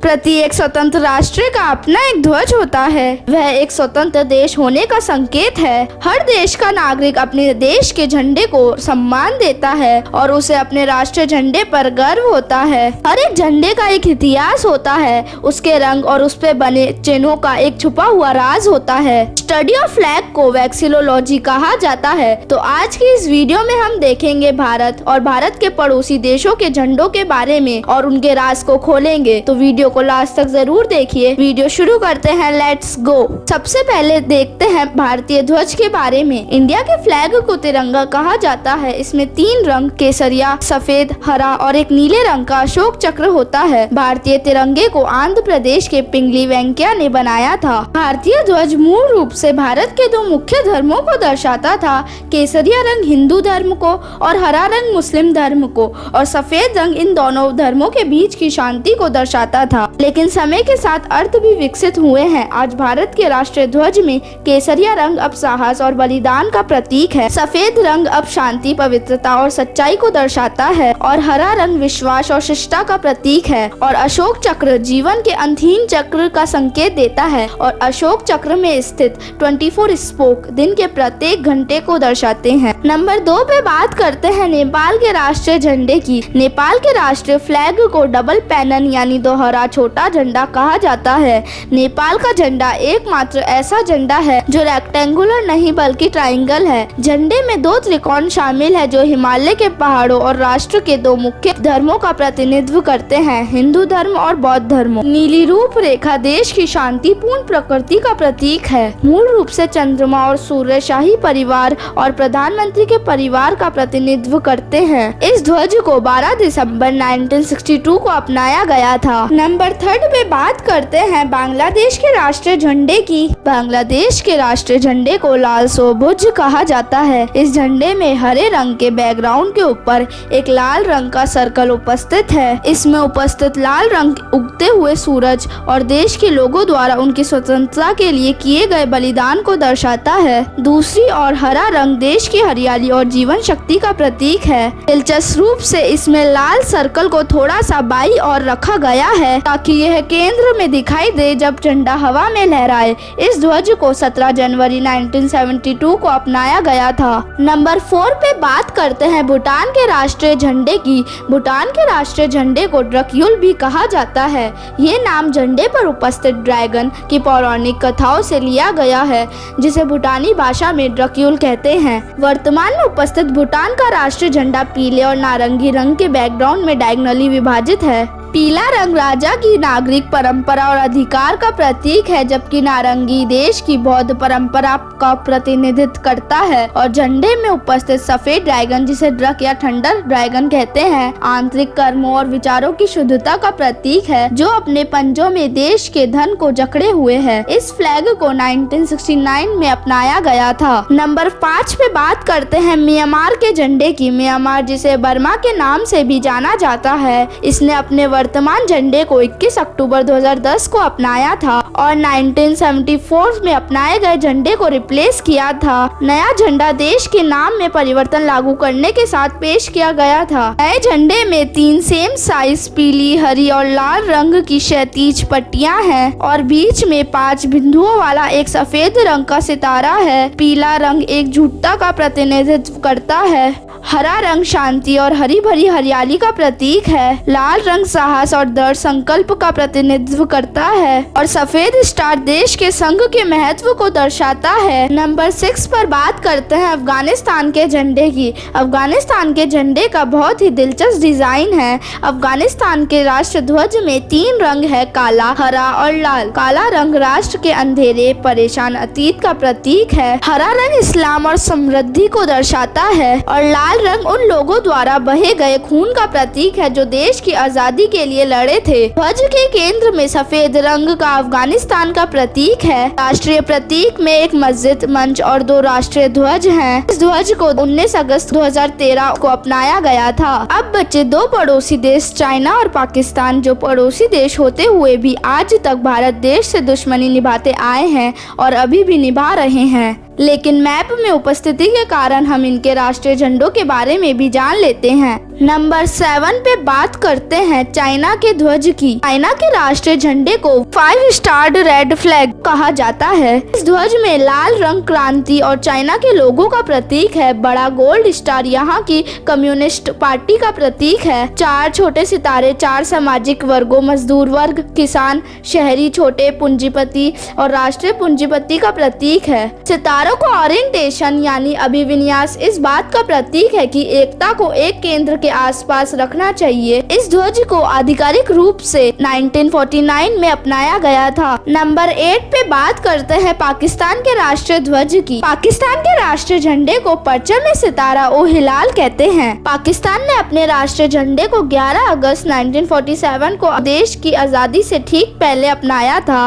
प्रत्येक स्वतंत्र राष्ट्र का अपना एक ध्वज होता है। वह एक स्वतंत्र देश होने का संकेत है। हर देश का नागरिक अपने देश के झंडे को सम्मान देता है और उसे अपने राष्ट्रीय झंडे पर गर्व होता है। हर एक झंडे का एक इतिहास होता है, उसके रंग और उस पे बने चिन्हों का एक छुपा हुआ राज होता है। स्टडी ऑफ फ्लैग को वैक्सिलोलॉजी कहा जाता है। तो आज की इस वीडियो में हम देखेंगे भारत और भारत के पड़ोसी देशों के झंडों के बारे में और उनके राज को खोलेंगे। तो वीडियो को लास्ट तक जरूर देखिए। वीडियो शुरू करते हैं, लेट्स गो। सबसे पहले देखते हैं भारतीय ध्वज के बारे में। इंडिया के फ्लैग को तिरंगा कहा जाता है। इसमें 3 रंग केसरिया, सफेद, हरा और एक नीले रंग का अशोक चक्र होता है। भारतीय तिरंगे को आंध्र प्रदेश के पिंगली वेंकैया ने बनाया था। भारतीय ध्वज मूल रूप से भारत के 2 मुख्य धर्मों को दर्शाता था। केसरिया रंग हिंदू धर्म को और हरा रंग मुस्लिम धर्म को, और सफेद रंग इन दोनों धर्मों के बीच की शांति को दर्शाता था। लेकिन समय के साथ अर्थ भी विकसित हुए हैं। आज भारत के राष्ट्रीय ध्वज में केसरिया रंग अब साहस और बलिदान का प्रतीक है। सफेद रंग अब शांति, पवित्रता और सच्चाई को दर्शाता है, और हरा रंग विश्वास और शिष्टता का प्रतीक है। और अशोक चक्र जीवन के अंतहीन चक्र का संकेत देता है, और अशोक चक्र में स्थित 24 स्पोक दिन के प्रत्येक घंटे को दर्शाते हैं। नंबर 2 पे बात करते हैं नेपाल के राष्ट्रीय झंडे की। नेपाल के राष्ट्रीय फ्लैग को डबल पेनन यानी दोहरा छोटा झंडा कहा जाता है। नेपाल का झंडा एकमात्र ऐसा झंडा है जो रेक्टेंगुलर नहीं बल्कि ट्रायंगल है। झंडे में 2 त्रिकोण शामिल है जो हिमालय के पहाड़ों और राष्ट्र के 2 मुख्य धर्मों का प्रतिनिधित्व करते हैं, हिंदू धर्म और बौद्ध धर्म। नीली रूपरेखा देश की शांतिपूर्ण प्रकृति का प्रतीक है। मूल रूप से चंद्रमा और सूर्य शाही परिवार और प्रधानमंत्री के परिवार का प्रतिनिधित्व करते हैं। इस ध्वज को 12 दिसंबर 1962 को अपनाया गया था। नंबर 3 पे बात करते हैं बांग्लादेश के राष्ट्रीय झंडे की। बांग्लादेश के राष्ट्रीय झंडे को लाल सोबुज कहा जाता है। इस झंडे में हरे रंग के बैकग्राउंड के ऊपर एक लाल रंग का सर्कल उपस्थित है। इसमें उपस्थित लाल रंग उगते हुए सूरज और देश के लोगों द्वारा उनकी स्वतंत्रता के लिए किए गए बलिदान को दर्शाता है। दूसरी ओर हरा रंग देश की हरियाली और जीवन शक्ति का प्रतीक है। दिलचस्प रूप से इसमें लाल सर्कल को थोड़ा सा बाईं ओर रखा गया है ताकि यह केंद्र में दिखाई दे जब झंडा हवा में लहराए। इस ध्वज को 17 जनवरी 1972 को अपनाया गया था। नंबर 4 पे बात करते हैं भूटान के राष्ट्रीय झंडे की। भूटान के राष्ट्रीय झंडे को ड्रक्यूल भी कहा जाता है। ये नाम झंडे पर उपस्थित ड्रैगन की पौराणिक कथाओं से लिया गया है, जिसे भूटानी भाषा में ड्रक्यूल कहते हैं। वर्तमान में उपस्थित भूटान का राष्ट्रीय झंडा पीले और नारंगी रंग के बैकग्राउंड में डायगोनली विभाजित है। पीला रंग राजा की नागरिक परंपरा और अधिकार का प्रतीक है, जबकि नारंगी देश की बौद्ध परंपरा का प्रतिनिधित्व करता है। और झंडे में उपस्थित सफेद ड्रैगन, जिसे ड्रक या थंडर ड्रैगन कहते हैं, आंतरिक कर्मों और विचारों की शुद्धता का प्रतीक है, जो अपने पंजों में देश के धन को जकड़े हुए है। इस फ्लैग को 1969 में अपनाया गया था। नंबर 5 पे बात करते हैं म्यांमार के झंडे की। म्यांमार, जिसे बर्मा के नाम से भी जाना जाता है, इसने अपने वर्तमान झंडे को 21 अक्टूबर 2010 को अपनाया था और 1974 में अपनाए गए झंडे को रिप्लेस किया था। नया झंडा देश के नाम में परिवर्तन लागू करने के साथ पेश किया गया था। नए झंडे में 3 सेम साइज पीली, हरी और लाल रंग की क्षैतिज पट्टियां हैं और बीच में 5 बिंदुओं वाला एक सफेद रंग का सितारा है। पीला रंग एकजुटता का प्रतिनिधित्व करता है। हरा रंग शांति और हरी भरी हरियाली का प्रतीक है। लाल रंग साहस और दृढ़ संकल्प का प्रतिनिधित्व करता है, और सफेद स्टार देश के संघ के महत्व को दर्शाता है। नंबर 6 पर बात करते हैं अफगानिस्तान के झंडे की। अफगानिस्तान के झंडे का बहुत ही दिलचस्प डिजाइन है। अफगानिस्तान के राष्ट्र ध्वज में 3 रंग है, काला, हरा और लाल। काला रंग राष्ट्र के अंधेरे, परेशान अतीत का प्रतीक है। हरा रंग इस्लाम और समृद्धि को दर्शाता है, और लाल रंग उन लोगों द्वारा बहे गए खून का प्रतीक है जो देश की आजादी के लिए लड़े थे। ध्वज के केंद्र में सफेद रंग का अफगानिस्तान का प्रतीक है। राष्ट्रीय प्रतीक में एक मस्जिद, मंच और 2 राष्ट्रीय ध्वज हैं। इस ध्वज को 19 अगस्त 2013 को अपनाया गया था। अब बचे 2 पड़ोसी देश, चाइना और पाकिस्तान, जो पड़ोसी देश होते हुए भी आज तक भारत देश से दुश्मनी निभाते आए हैं और अभी भी निभा रहे हैं। लेकिन मैप में उपस्थिति के कारण हम इनके राष्ट्रीय झंडों के बारे में भी जान लेते हैं। नंबर 7 पे बात करते हैं चाइना के ध्वज की। चाइना के राष्ट्रीय झंडे को 5 स्टार्ड रेड फ्लैग कहा जाता है। इस ध्वज में लाल रंग क्रांति और चाइना के लोगों का प्रतीक है। बड़ा गोल्ड स्टार यहाँ की कम्युनिस्ट पार्टी का प्रतीक है। 4 छोटे सितारे 4 सामाजिक वर्गों मजदूर वर्ग, किसान, शहरी, छोटे पूंजीपति और राष्ट्रीय पूंजीपति का प्रतीक है। सितारों का ओरिएंटेशन यानी अभिविन्यास इस बात का प्रतीक है कि एकता को एक केंद्र के आसपास रखना चाहिए। इस ध्वज को आधिकारिक रूप से 1949 में अपनाया गया था। नंबर 8 पे बात करते हैं पाकिस्तान के राष्ट्रीय ध्वज की। पाकिस्तान के राष्ट्रीय झंडे को परचम में सितारा ओ हिलाल कहते हैं। पाकिस्तान ने अपने राष्ट्रीय झंडे को 11 अगस्त 1947 को देश की आजादी से ठीक पहले अपनाया था।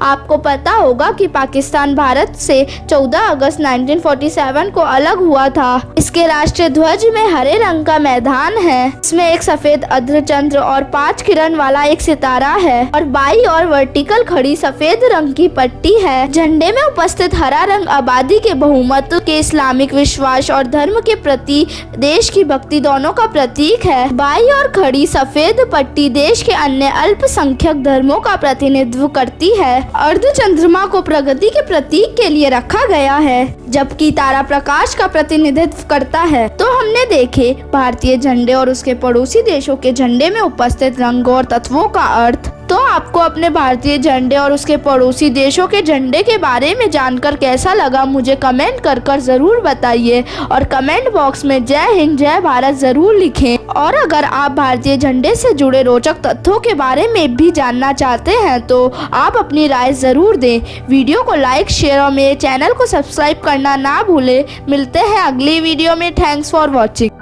आपको पता होगा कि पाकिस्तान भारत से 14 अगस्त 1947 को अलग हुआ था। इसके राष्ट्रीय ध्वज में हरे रंग का मैदान है। इसमें एक सफेद अर्धचंद्र और 5 किरण वाला एक सितारा है और बाई और वर्टिकल खड़ी सफेद रंग की पट्टी है। झंडे में उपस्थित हरा रंग आबादी के बहुमत के इस्लामिक विश्वास और धर्म के प्रति देश की भक्ति दोनों का प्रतीक है। बाई और खड़ी सफेद पट्टी देश के अन्य अल्पसंख्यक धर्मों का प्रतिनिधित्व करती है। अर्धचंद्रमा को प्रगति के प्रतीक के लिए रखा गया है, जबकि तारा प्रकाश का प्रतिनिधित्व करता है। तो हमने देखे भारतीय झंडे और उसके पड़ोसी देशों के झंडे में उपस्थित रंगों और तत्वों का अर्थ। तो आपको अपने भारतीय झंडे और उसके पड़ोसी देशों के झंडे के बारे में जानकर कैसा लगा, मुझे कमेंट कर जरूर बताइए और कमेंट बॉक्स में जय हिंद जय भारत जरूर लिखें। और अगर आप भारतीय झंडे से जुड़े रोचक तथ्यों के बारे में भी जानना चाहते हैं तो आप अपनी राय जरूर दें। वीडियो को लाइक, शेयर और मेरे चैनल को सब्सक्राइब करना ना भूलें। मिलते हैं अगली वीडियो में। Thanks for watching.